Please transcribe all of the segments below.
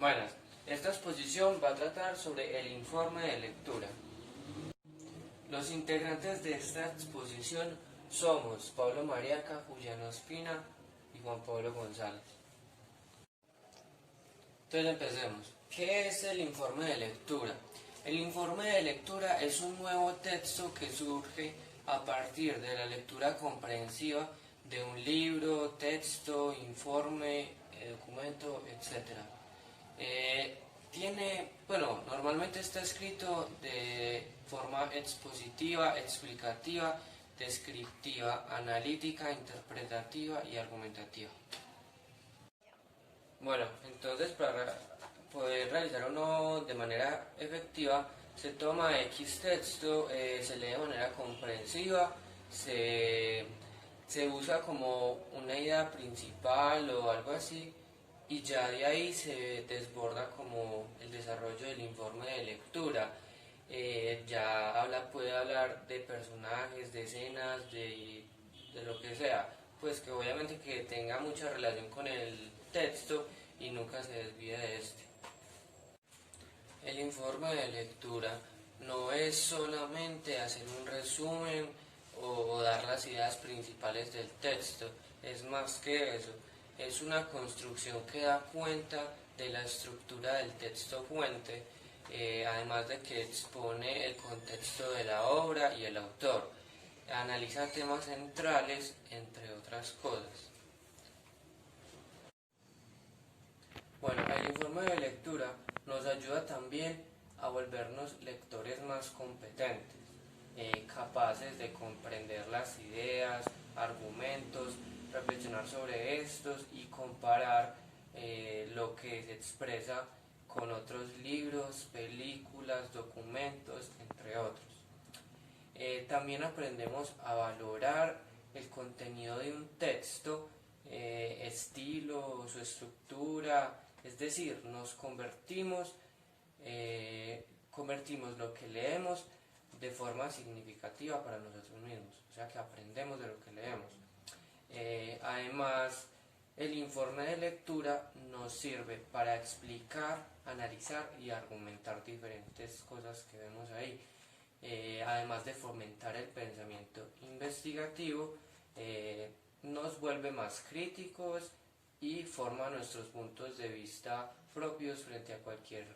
Buenas, esta exposición va a tratar sobre el informe de lectura. Los integrantes de esta exposición somos Pablo Mariaca, Juliano Espina y Juan Pablo González. Entonces empecemos. ¿Qué es el informe de lectura? El informe de lectura es un nuevo texto que surge a partir de la lectura comprensiva de un libro, texto, informe, documento, etc. Normalmente está escrito de forma expositiva, explicativa, descriptiva, analítica, interpretativa y argumentativa. Bueno, entonces para poder realizar uno de manera efectiva, se toma X texto, se lee de manera comprensiva, se usa como una idea principal o algo así, y ya de ahí se desborda como el desarrollo del informe de lectura. Puede hablar de personajes, de escenas, de lo que sea, pues que obviamente que tenga mucha relación con el texto y nunca se desvíe de este. El informe de lectura no es solamente hacer un resumen o dar las ideas principales del texto, es más que eso, es una construcción que da cuenta de la estructura del texto fuente, además de que expone el contexto de la obra y el autor, analiza temas centrales, entre otras cosas. Bueno, el informe de lectura nos ayuda también a volvernos lectores más competentes, capaces de comprender las ideas, argumentos, reflexionar sobre estos y comparar lo que se expresa con otros libros, películas, documentos, entre otros. También aprendemos a valorar el contenido de un texto, estilo, su estructura, es decir, convertimos lo que leemos de forma significativa para nosotros mismos, o sea que aprendemos de lo que leemos. Además, el informe de lectura nos sirve para explicar, analizar y argumentar diferentes cosas que vemos ahí. Además de fomentar el pensamiento investigativo, nos vuelve más críticos y forma nuestros puntos de vista propios frente a cualquier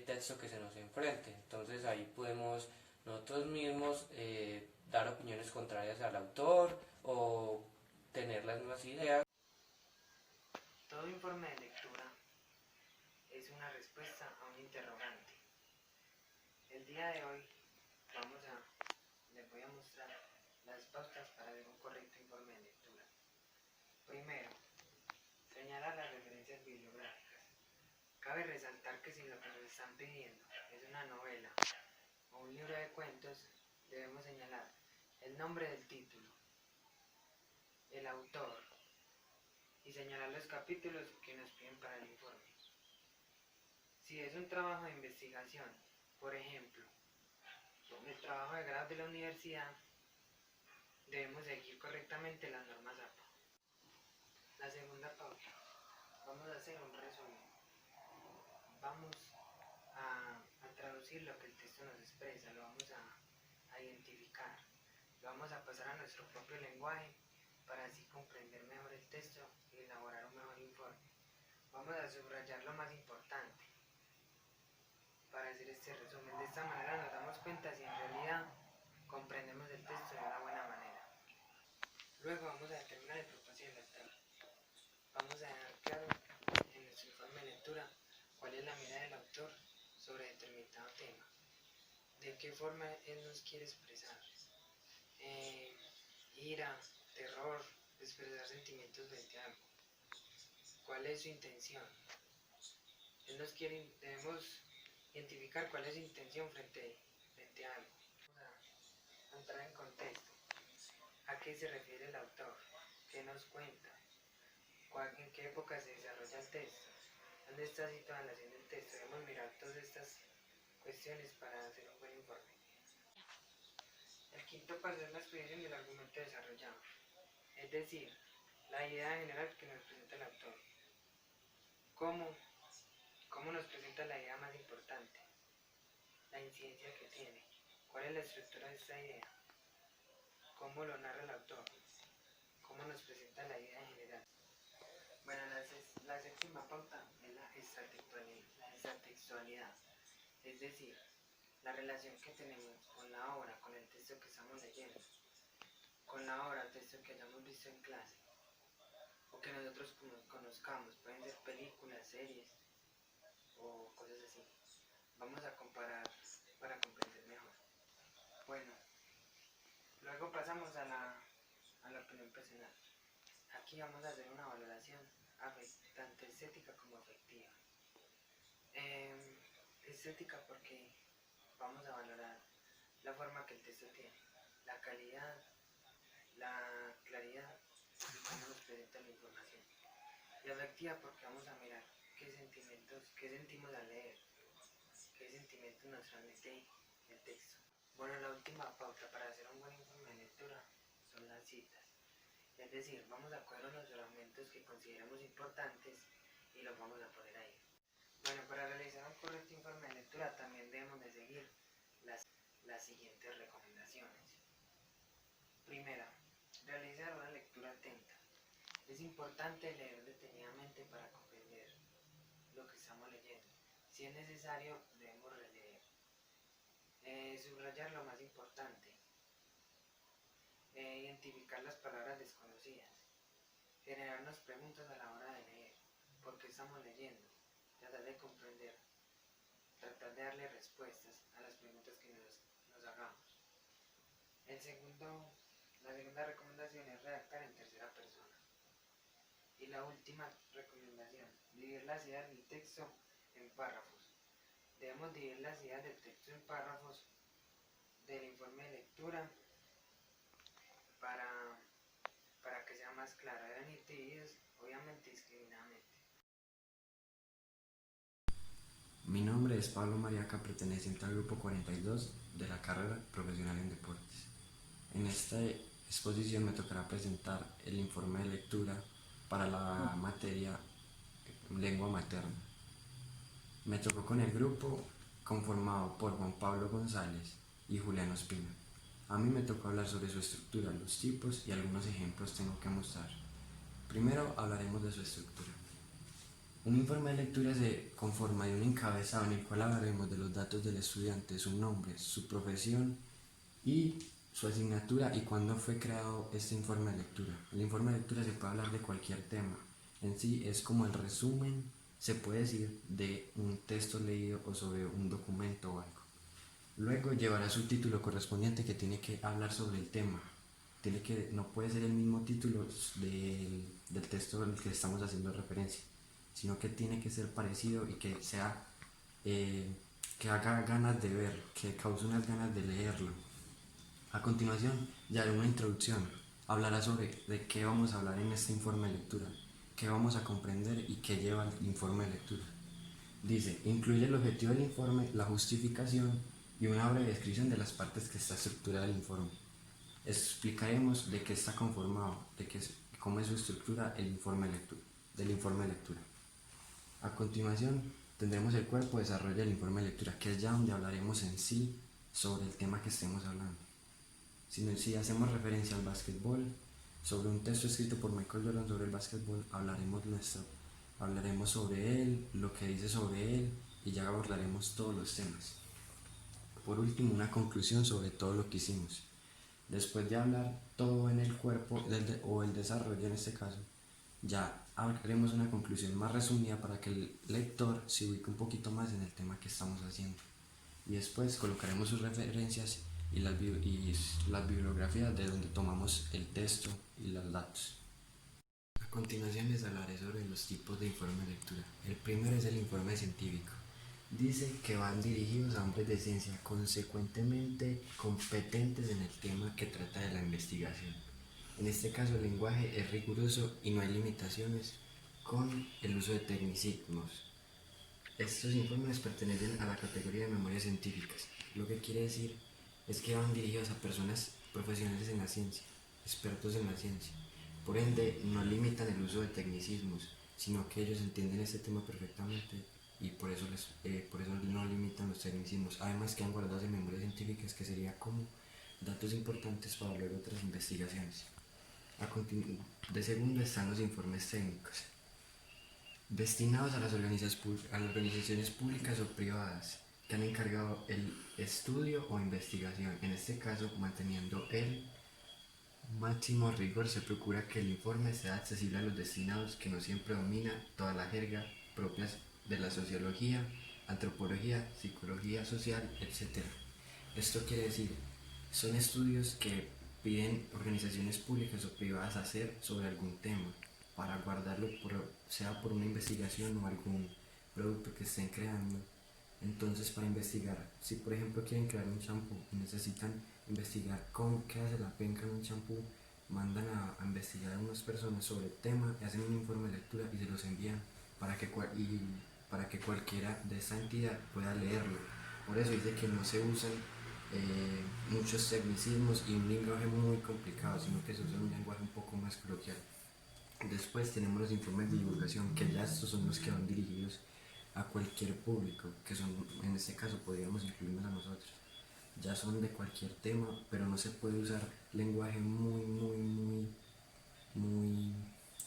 texto que se nos enfrente. Entonces ahí podemos nosotros mismos dar opiniones contrarias al autor o tener las mismas ideas. Todo informe de lectura es una respuesta a un interrogante. El día de hoy les voy a mostrar las pautas para hacer un correcto informe de lectura. Primero, señala las referencias bibliográficas. Cabe resaltar que si lo que nos están pidiendo es una novela o un libro de cuentos, debemos señalar el nombre del título, el autor y señalar los capítulos que nos piden para el informe. Si es un trabajo de investigación, por ejemplo, el trabajo de grado de la universidad, debemos seguir correctamente las normas APA. La segunda pauta, vamos a hacer un resumen. Vamos a traducir lo que el texto nos expresa, lo vamos a identificar, lo vamos a pasar a nuestro propio lenguaje para así comprender mejor el texto y elaborar un mejor informe. Vamos a subrayar lo más importante para hacer este resumen. De esta manera nos damos cuenta si en realidad comprendemos el texto de una buena manera. Luego vamos a determinar el propósito del lector. Vamos a dejar claro en nuestro informe de lectura cuál es la mirada del autor sobre determinado tema, de qué forma él nos quiere expresar, ira, terror, expresar sentimientos frente a algo, cuál es su intención. Debemos identificar cuál es su intención frente a algo. Vamos a entrar en contexto. ¿A qué se refiere el autor? ¿Qué nos cuenta? ¿En qué época se desarrolla el texto? ¿Dónde está situada la acción del texto? Debemos mirar todas estas cuestiones para hacer un buen informe. El quinto paso es la exposición del argumento desarrollado, es decir, la idea general que nos presenta el autor. ¿Cómo ¿Cómo nos presenta la idea más importante? La incidencia que tiene. ¿Cuál es la estructura de esta idea? ¿Cómo lo narra el autor? ¿Cómo nos presenta la idea en general? Bueno, la séptima pauta es la extratextualidad, es decir, la relación que tenemos con la obra, con el texto que estamos leyendo, con la obra o texto que hayamos visto en clase, o que nosotros conozcamos, pueden ser películas, series o cosas así. Vamos a comparar para comprender mejor. Bueno, luego pasamos a la opinión personal. Aquí vamos a hacer una valoración tanto estética como afectiva. Estética porque vamos a valorar la forma que el texto tiene, la calidad, la claridad y cómo nos presenta la información. Y afectiva porque vamos a mirar qué sentimos al leer, qué sentimientos nos transmite el texto. Bueno, la última pauta para hacer un buen informe de lectura son las citas. Es decir, vamos a coger unos fragmentos que consideremos importantes y los vamos a poner ahí. Bueno, para realizar un correcto informe de lectura también debemos de seguir las siguientes recomendaciones. Primera, realizar una lectura atenta. Es importante leer detenidamente para comprender lo que estamos leyendo. Si es necesario, debemos releer. Subrayar lo más importante. Identificar las palabras desconocidas. Generarnos preguntas a la hora de leer. ¿Por qué estamos leyendo? Tratar de comprender. Tratar de darle respuestas a las preguntas que nos hagamos. La segunda recomendación es redactar en tercera persona. Y la última recomendación, dividir las ideas del texto en párrafos. Debemos dividir las ideas del texto en párrafos del informe de lectura para que sea más claro. Deben ir divididos, obviamente, discriminadamente. Mi nombre es Pablo Mariaca, perteneciente al grupo 42 de la carrera profesional en deportes. En esta exposición me tocará presentar el informe de lectura para la materia lengua materna. Me tocó con el grupo conformado por Juan Pablo González y Julián Ospina. A mí me tocó hablar sobre su estructura, los tipos y algunos ejemplos tengo que mostrar. Primero hablaremos de su estructura. Un informe de lectura se conforma de un encabezado en el cual hablaremos de los datos del estudiante, su nombre, su profesión y su asignatura y cuándo fue creado este informe de lectura. El informe de lectura se puede hablar de cualquier tema. En sí es como el resumen, se puede decir, de un texto leído o sobre un documento o algo. Luego llevará su título correspondiente que tiene que hablar sobre el tema. No puede ser el mismo título del texto al que estamos haciendo referencia, sino que tiene que ser parecido y que sea que haga ganas de ver, que cause unas ganas de leerlo. A continuación, ya haré una introducción. Hablará sobre de qué vamos a hablar en este informe de lectura, qué vamos a comprender y qué lleva el informe de lectura. Dice, incluye el objetivo del informe, la justificación y una breve descripción de las partes que está estructurada el informe. Explicaremos de qué está conformado, cómo es su estructura del informe de lectura. A continuación, tendremos el cuerpo de desarrollo del informe de lectura, que es ya donde hablaremos en sí sobre el tema que estemos hablando. Si hacemos referencia al básquetbol, sobre un texto escrito por Michael Jordan sobre el básquetbol, hablaremos sobre él, lo que dice sobre él y ya abordaremos todos los temas. Por último, una conclusión sobre todo lo que hicimos. Después de hablar todo en el cuerpo o el desarrollo en este caso, ya haremos una conclusión más resumida para que el lector se ubique un poquito más en el tema que estamos haciendo. Y después colocaremos sus referencias y las bibliografías de donde tomamos el texto y los datos. A continuación les hablaré sobre los tipos de informe de lectura. El primero es el informe científico. Dice que van dirigidos a hombres de ciencia consecuentemente competentes en el tema que trata de la investigación. En este caso el lenguaje es riguroso y no hay limitaciones con el uso de tecnicismos. Estos informes pertenecen a la categoría de memorias científicas, lo que quiere decir es que van dirigidos a personas profesionales en la ciencia, expertos en la ciencia. Por ende, no limitan el uso de tecnicismos, sino que ellos entienden este tema perfectamente y por eso no limitan los tecnicismos. Además quedan guardados en memorias científicas, que sería como datos importantes para luego otras investigaciones. De segundo están los informes técnicos, destinados a las organizaciones públicas o privadas que han encargado el estudio o investigación. En este caso, manteniendo el máximo rigor, se procura que el informe sea accesible a los destinados, que no siempre domina toda la jerga propias de la sociología, antropología, psicología social, etc. Esto quiere decir, son estudios que piden organizaciones públicas o privadas hacer sobre algún tema para guardarlo, sea por una investigación o algún producto que estén creando. Entonces, para investigar, si por ejemplo quieren crear un champú y necesitan investigar qué hace la penca en un champú, mandan a investigar a unas personas sobre el tema, hacen un informe de lectura y se los envían para que cualquiera de esta entidad pueda leerlo. Por eso dice que no se usan muchos tecnicismos y un lenguaje muy complicado, sino que se usa un lenguaje un poco más coloquial. Después tenemos los informes de divulgación, que ya estos son los que van dirigidos a cualquier público, que son, en este caso podríamos incluirnos a nosotros. Ya son de cualquier tema, pero no se puede usar lenguaje muy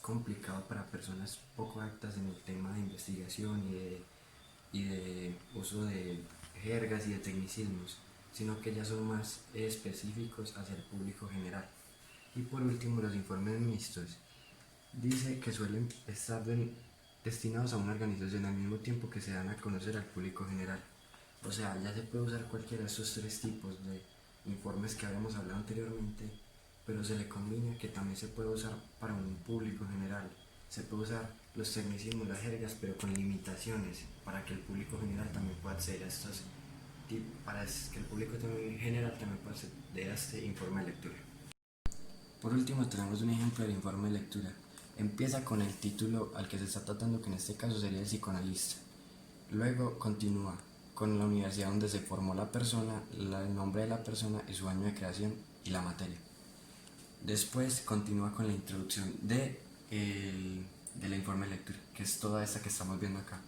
complicado para personas poco aptas en el tema de investigación y de uso de jergas y de tecnicismos, sino que ya son más específicos hacia el público general. Y por último, los informes mixtos. Dice que suelen estar destinados a una organización al mismo tiempo que se dan a conocer al público general. O sea, ya se puede usar cualquiera de estos tres tipos de informes que habíamos hablado anteriormente, pero se le combina que también se puede usar para un público general. Se puede usar los tecnicismos, las jergas, pero con limitaciones, para que el público general también pueda acceder a estos, para que el público general también pueda acceder a este informe de lectura. Por último, tenemos un ejemplo del informe de lectura. Empieza con el título al que se está tratando, que en este caso sería el psicoanalista. Luego continúa con la universidad donde se formó la persona, el nombre de la persona y su año de creación y la materia. Después continúa con la introducción del informe de lectura, que es toda esta que estamos viendo acá.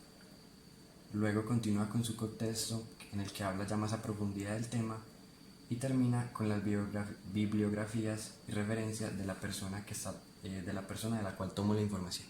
Luego continúa con su contexto, en el que habla ya más a profundidad del tema, y termina con las bibliografías y referencias de la persona de la cual tomó la información.